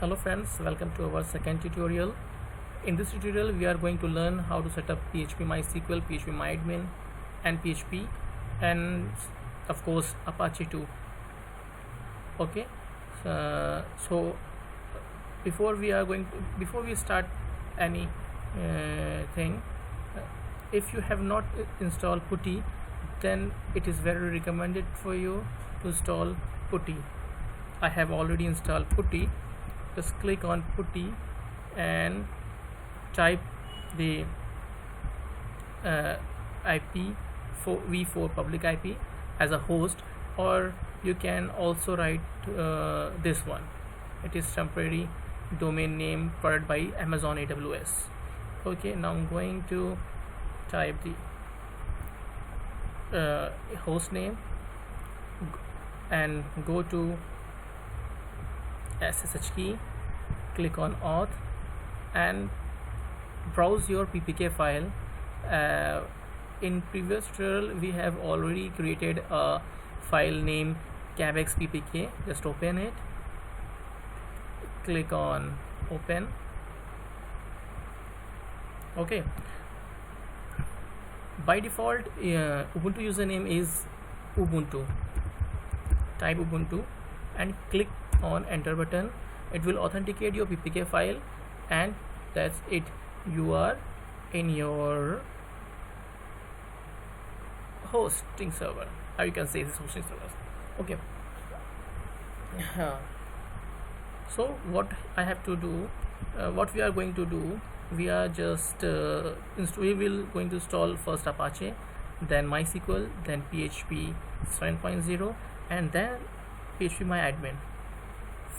Hello friends, welcome to our second tutorial. In this tutorial we are going to learn how to set up PhpMySQL, PhpMydmin and PHP, and of course Apache too. Okay, so before we start any thing, if you have not installed putty, then it is very recommended for you to install putty. I have already installed putty. Just click on putty and type the IP for v4 public IP as a host, or you can also write this one. It is temporary domain name provided by Amazon AWS. Okay, now I'm going to type the host name and go to SSH key, click on auth and browse your ppk file. In previous tutorial we have already created a file named cabex ppk. Just open it, click on open. Okay, by default Ubuntu username is Ubuntu. Type Ubuntu and click on enter button. It will authenticate your ppk file, and that's it. You are in your hosting server, or you can say this hosting server. Okay, so what I have to do, what we are going to do, we are just we will going to install first Apache, then MySQL, then PHP 7.0, and then PhpMydmin.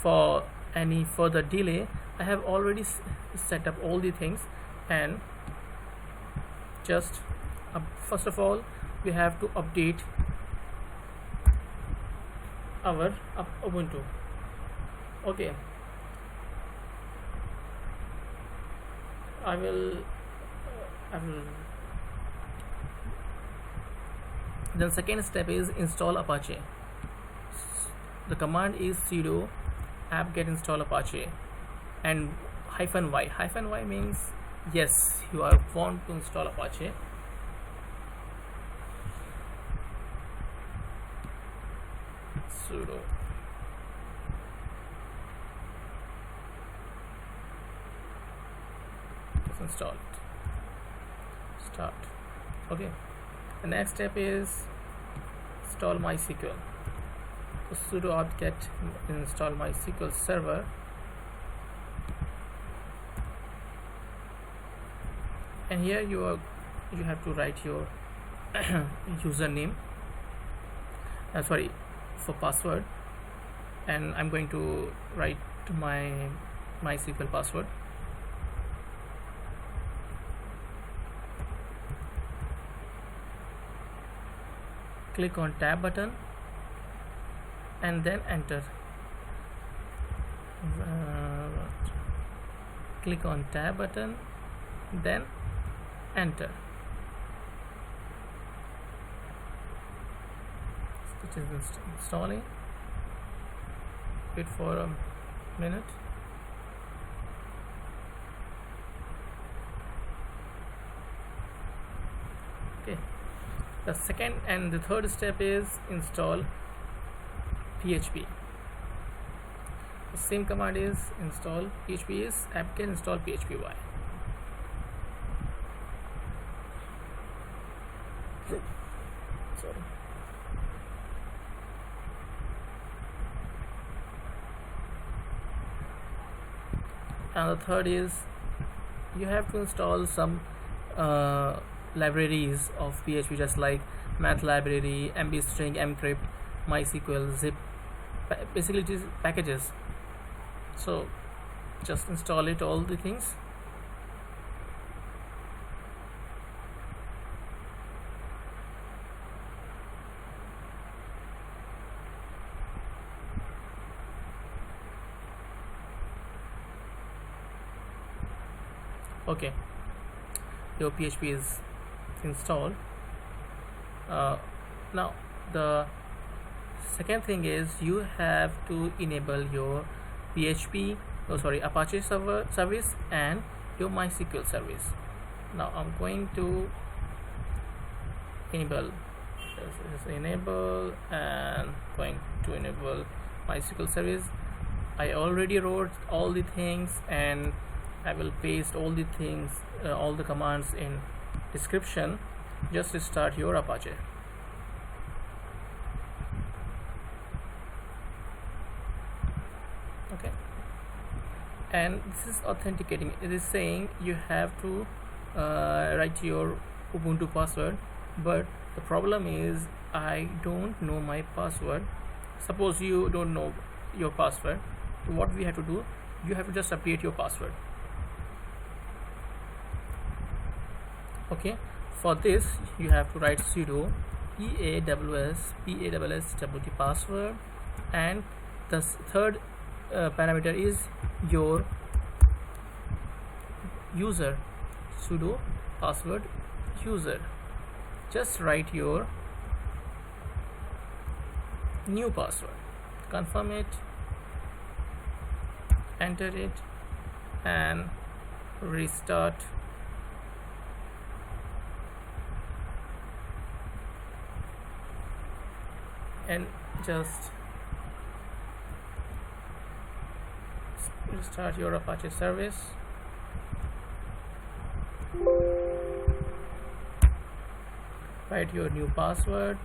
For any further delay, I have already set up all the things, and just first of all we have to update our Ubuntu. Okay, I will then second step is install Apache. The command is sudo apt-get install Apache and -y. -y means yes, you are want to install Apache. Sudo just install it. Start. Okay, the next step is install MySQL. Sudo apt-get install mysql-server, and here you have to write your username, sorry, for password, and I'm going to write my MySQL password. Click on tab button and then enter. Click on tab button, then enter. It is installing. Wait for a minute. Okay, the second and the third step is install PHP. The same command is install PHP is apt-get install PHPY. Sorry. And the third is you have to install some libraries of PHP, just like math library, mbstring, mcrypt, mysql, zip. Basically it is packages, so just install it, all the things. Okay, your PHP is installed. Now the second thing is you have to enable your PHP Apache server service and your MySQL service. Now I'm going to enable and going to enable MySQL service. I already wrote all the things, and I will paste all the things, all the commands in description. Just start your Apache. Okay, and this is authenticating. It is saying you have to write your Ubuntu password, but the problem is I don't know my password. Suppose you don't know your password, so what we have to do, you have to just update your password. Okay, for this you have to write sudo paws password, and the third parameter is your user, sudo password user. Just write your new password, confirm it, enter it, and restart. And just restart your Apache service. Write your new password,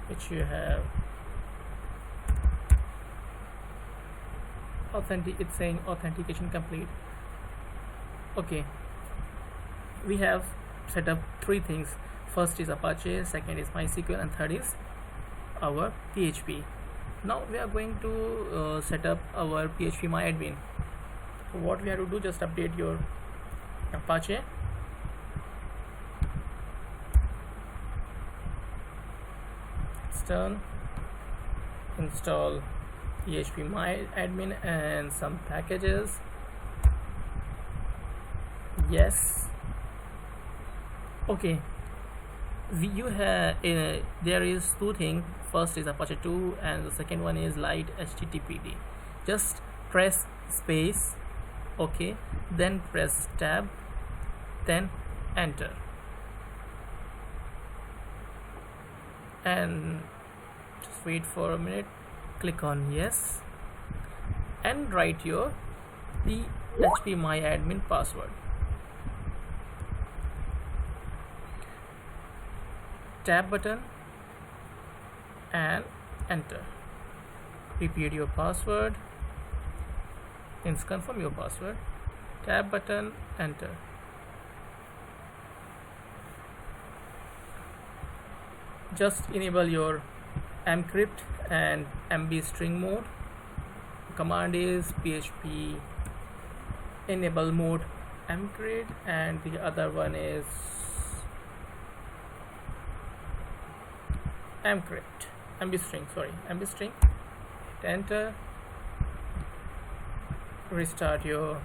which you have it's saying authentication complete. Okay, we have set up three things. First is Apache, second is MySQL, and third is our PHP. Now we are going to set up our PhpMydmin. So what we have to do, just update your Apache. It's done. Install PhpMydmin and some packages. Yes. Okay, you have there is two things. First is Apache 2 and the second one is light HTTPD. Just press space, okay, then press tab, then enter, and just wait for a minute. Click on yes and write your PhpMydmin password. Tab button and enter. Repeat your password, means confirm your password. Tab button, enter. Just enable your mcrypt and mbstring mode. Command is php enable mode mcrypt, and the other one is mbstring. Hit enter. Restart your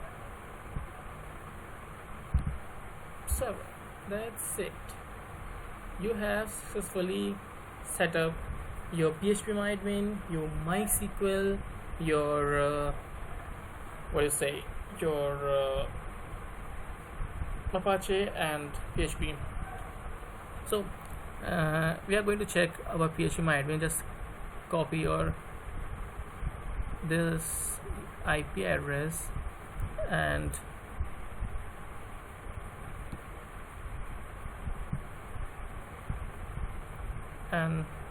server. That's it. You have successfully set up your PhpMydmin, your MySQL, your your Apache and PHP. So we are going to check our PhpMydmin. Just copy this IP address and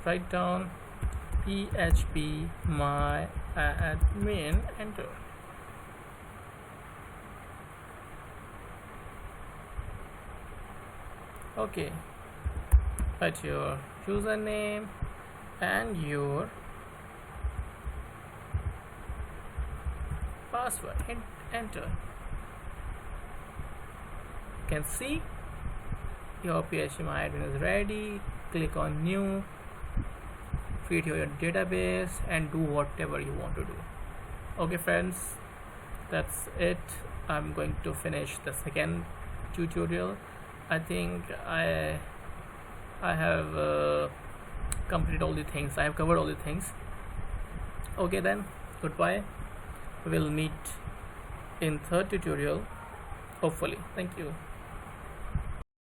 write down PhpMydmin, enter. Okay, write your username and your password, hit enter. You can see your PhpMydmin is ready. Click on new, create your database and do whatever you want to do. Okay friends, that's it. I'm going to finish the second tutorial. I think I have completed all the things. I have covered all the things. Okay then, goodbye. We'll meet in third tutorial, hopefully. Thank you.